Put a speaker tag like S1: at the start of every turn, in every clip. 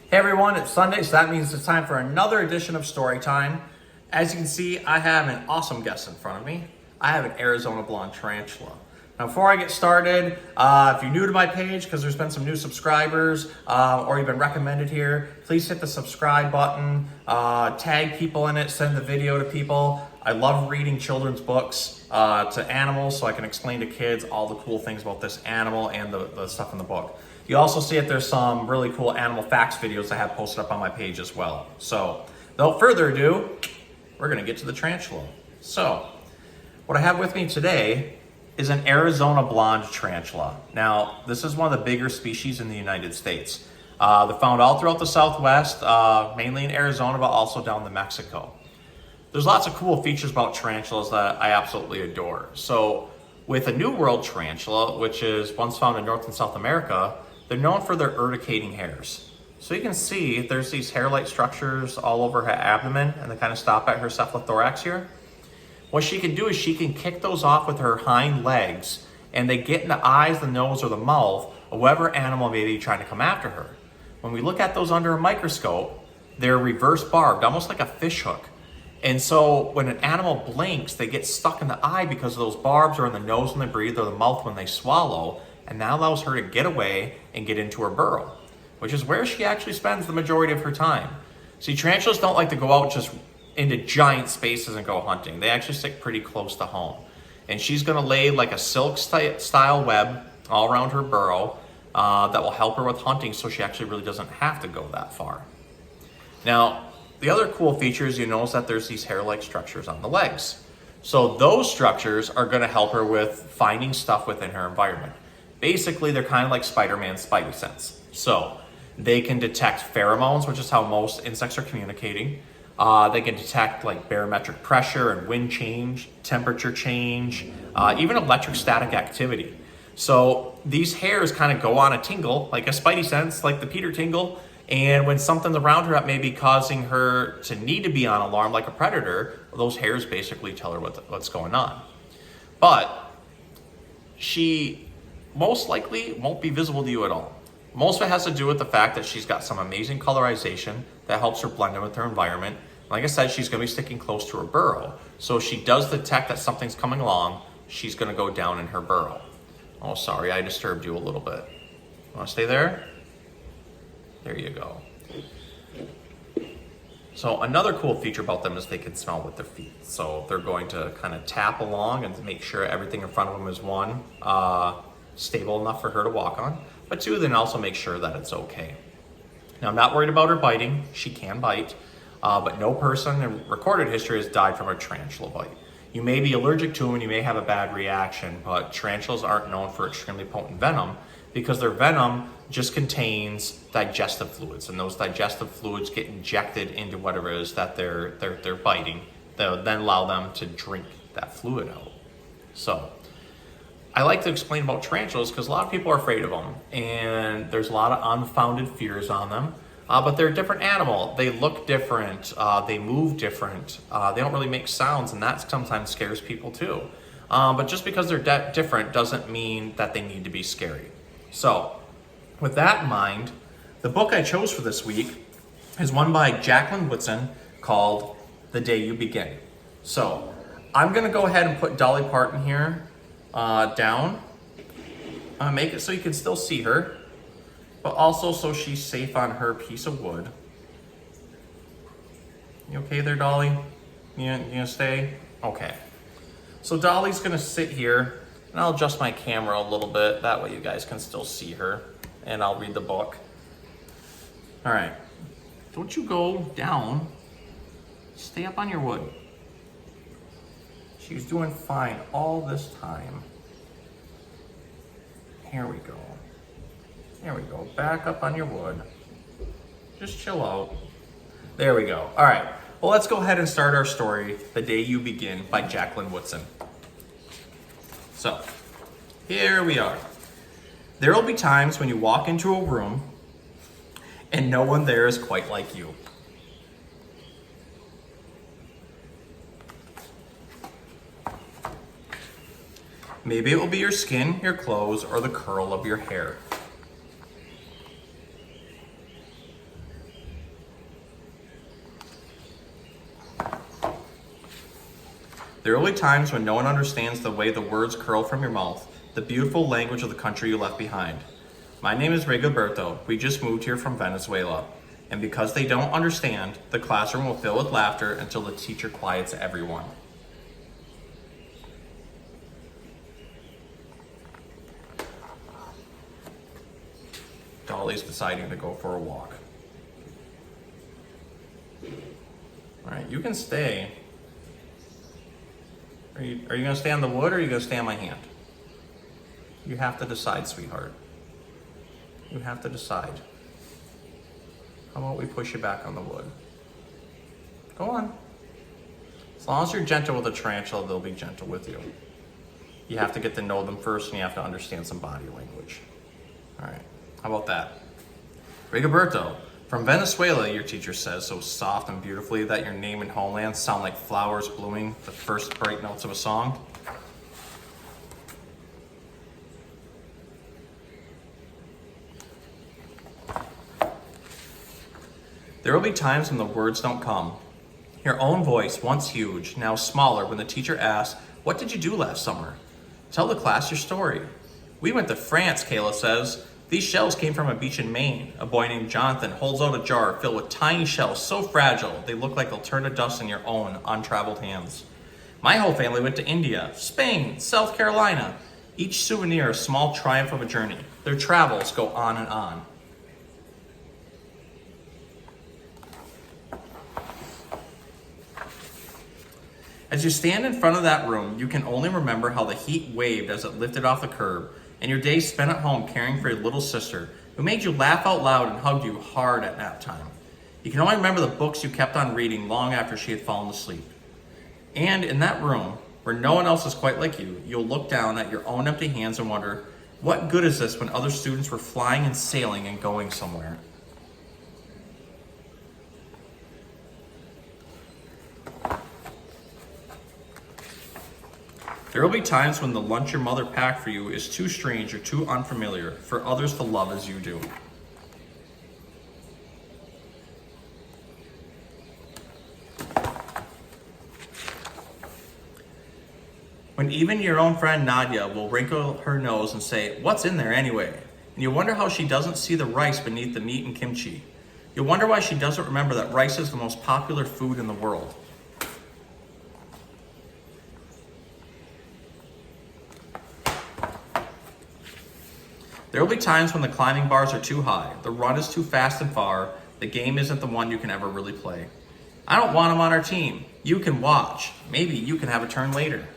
S1: Hey everyone, it's Sunday, so that means it's time for another edition of Storytime. As you can see, I have an awesome guest in front of me. I have an Arizona blonde tarantula. Now before I get started, if you're new to my page, because there's been some new subscribers, or you've been recommended here, please hit the subscribe button, tag people in it, send the video to people. I love reading children's books to animals so I can explain to kids all the cool things about this animal and the stuff in the book. You also see that there's some really cool animal facts videos I have posted up on my page as well. So without further ado, we're gonna get to the tarantula. So what I have with me today is an Arizona blonde tarantula. Now, this is one of the bigger species in the United States. They're found all throughout the Southwest, mainly in Arizona, but also down to Mexico. There's lots of cool features about tarantulas that I absolutely adore. So with a New World tarantula, which is once found in North and South America, they're known for their urticating hairs. So you can see there's these hair-like structures all over her abdomen, and they kind of stop at her cephalothorax here. What she can do is she can kick those off with her hind legs, and they get in the eyes, the nose, or the mouth of whatever animal may be trying to come after her. When we look at those under a microscope, they're reverse barbed, almost like a fish hook. And so when an animal blinks, they get stuck in the eye because of those barbs, or in the nose when they breathe, or the mouth when they swallow, and that allows her to get away and get into her burrow, which is where she actually spends the majority of her time. See, tarantulas don't like to go out just into giant spaces and go hunting. They actually stick pretty close to home. And she's gonna lay like a silk style web all around her burrow that will help her with hunting, so she actually really doesn't have to go that far. Now, the other cool feature is you notice that there's these hair-like structures on the legs. So those structures are gonna help her with finding stuff within her environment. Basically, they're kind of like Spider-Man's Spidey sense. So they can detect pheromones, which is how most insects are communicating. They can detect like barometric pressure and wind change, temperature change, even electrostatic activity. So these hairs kind of go on a tingle, like a Spidey sense, like the Peter tingle. And when something's around her that may be causing her to need to be on alarm, like a predator, those hairs basically tell her what's going on. But she most likely won't be visible to you at all. Most of it has to do with the fact that she's got some amazing colorization that helps her blend in with her environment. Like I said, she's gonna be sticking close to her burrow. So if she does detect that something's coming along, she's gonna go down in her burrow. Oh, sorry, I disturbed you a little bit. Wanna stay there? There you go. So another cool feature about them is they can smell with their feet. So they're going to kind of tap along and make sure everything in front of them is one, stable enough for her to walk on, but two, then also make sure that it's okay. Now, I'm not worried about her biting. She can bite, but no person in recorded history has died from a tarantula bite. You may be allergic to them and you may have a bad reaction, but tarantulas aren't known for extremely potent venom because their venom just contains digestive fluids, and those digestive fluids get injected into whatever it is that they're biting. They'll then allow them to drink that fluid out. So I like to explain about tarantulas because a lot of people are afraid of them, and there's a lot of unfounded fears on them. But they're a different animal. They look different. They move different. They don't really make sounds, and that sometimes scares people too. But just because they're different doesn't mean that they need to be scary. So with that in mind, the book I chose for this week is one by Jacqueline Woodson called The Day You Begin. So I'm gonna go ahead and put Dolly Parton here down, make it so you can still see her, but also so she's safe on her piece of wood. You okay there, Dolly? You gonna stay? Okay. So Dolly's gonna sit here, and I'll adjust my camera a little bit, that way you guys can still see her, and I'll read the book. All right, don't you go down, stay up on your wood. She's doing fine all this time. Here we go. There we go. Back up on your wood. Just chill out. There we go. All right. Well, let's go ahead and start our story, The Day You Begin by Jacqueline Woodson. So, here we are. There will be times when you walk into a room and no one there is quite like you. Maybe it will be your skin, your clothes, or the curl of your hair. There will be times when no one understands the way the words curl from your mouth, the beautiful language of the country you left behind. My name is Rigoberto. We just moved here from Venezuela. And because they don't understand, the classroom will fill with laughter until the teacher quiets everyone. Dolly's deciding to go for a walk. All right, you can stay. Are you gonna stay on the wood or are you gonna stay on my hand? You have to decide, sweetheart. You have to decide. How about we push you back on the wood? Go on. As long as you're gentle with a tarantula, they'll be gentle with you. You have to get to know them first and you have to understand some body language. All right, how about that? Rigoberto, from Venezuela, your teacher says so soft and beautifully that your name and homeland sound like flowers blooming, the first bright notes of a song. There will be times when the words don't come. Your own voice, once huge, now smaller, when the teacher asks, "What did you do last summer?" Tell the class your story. "We went to France," Kayla says. "These shells came from a beach in Maine." A boy named Jonathan holds out a jar filled with tiny shells so fragile they look like they'll turn to dust in your own untraveled hands. "My whole family went to India, Spain, South Carolina." Each souvenir a small triumph of a journey. Their travels go on and on. As you stand in front of that room, you can only remember how the heat waved as it lifted off the curb, and your days spent at home caring for your little sister, who made you laugh out loud and hugged you hard at nap time. You can only remember the books you kept on reading long after she had fallen asleep. And in that room, where no one else is quite like you, you'll look down at your own empty hands and wonder, what good is this when other students were flying and sailing and going somewhere? There will be times when the lunch your mother packed for you is too strange or too unfamiliar for others to love as you do. When even your own friend Nadia will wrinkle her nose and say, "What's in there anyway?" And you wonder how she doesn't see the rice beneath the meat and kimchi. You'll wonder why she doesn't remember that rice is the most popular food in the world. There will be times when the climbing bars are too high, the run is too fast and far, the game isn't the one you can ever really play. "I don't want him on our team." You can watch. Maybe you can have a turn later.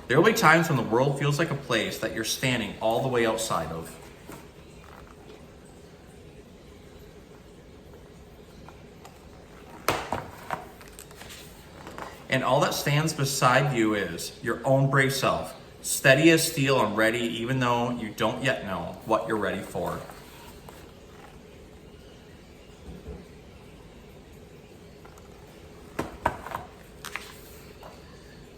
S1: There will be times when the world feels like a place that you're standing all the way outside of. And all that stands beside you is your own brave self, steady as steel and ready even though you don't yet know what you're ready for.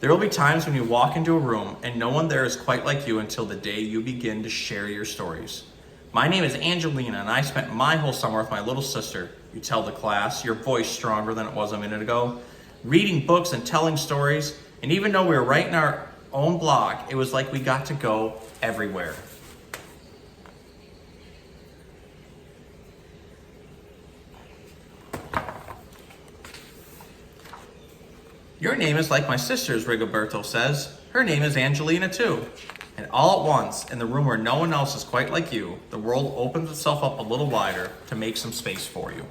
S1: There will be times when you walk into a room and no one there is quite like you until the day you begin to share your stories. "My name is Angelina and I spent my whole summer with my little sister," you tell the class, your voice stronger than it was a minute ago. Reading books and telling stories, and even though we were right in our own block, it was like we got to go everywhere. "Your name is like my sister's," Rigoberto says. "Her name is Angelina too." And all at once, in the room where no one else is quite like you, the world opens itself up a little wider to make some space for you.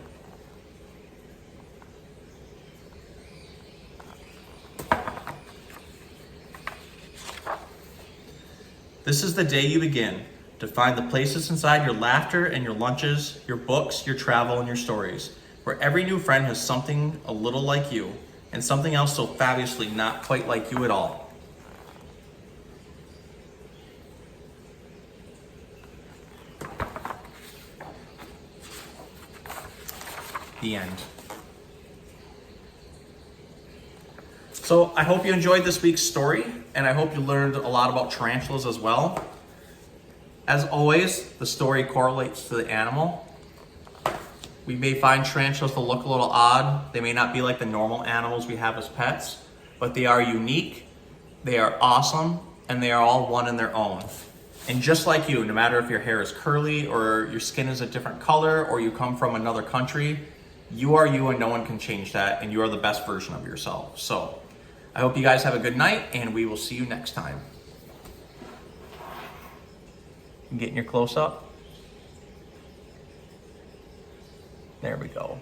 S1: This is the day you begin to find the places inside your laughter and your lunches, your books, your travel, and your stories, where every new friend has something a little like you, and something else so fabulously not quite like you at all. The end. So I hope you enjoyed this week's story, and I hope you learned a lot about tarantulas as well. As always, the story correlates to the animal. We may find tarantulas to look a little odd. They may not be like the normal animals we have as pets, but they are unique, they are awesome, and they are all one in their own. And just like you, no matter if your hair is curly or your skin is a different color or you come from another country, you are you and no one can change that, and you are the best version of yourself. So I hope you guys have a good night, and we will see you next time. Getting your close up. There we go.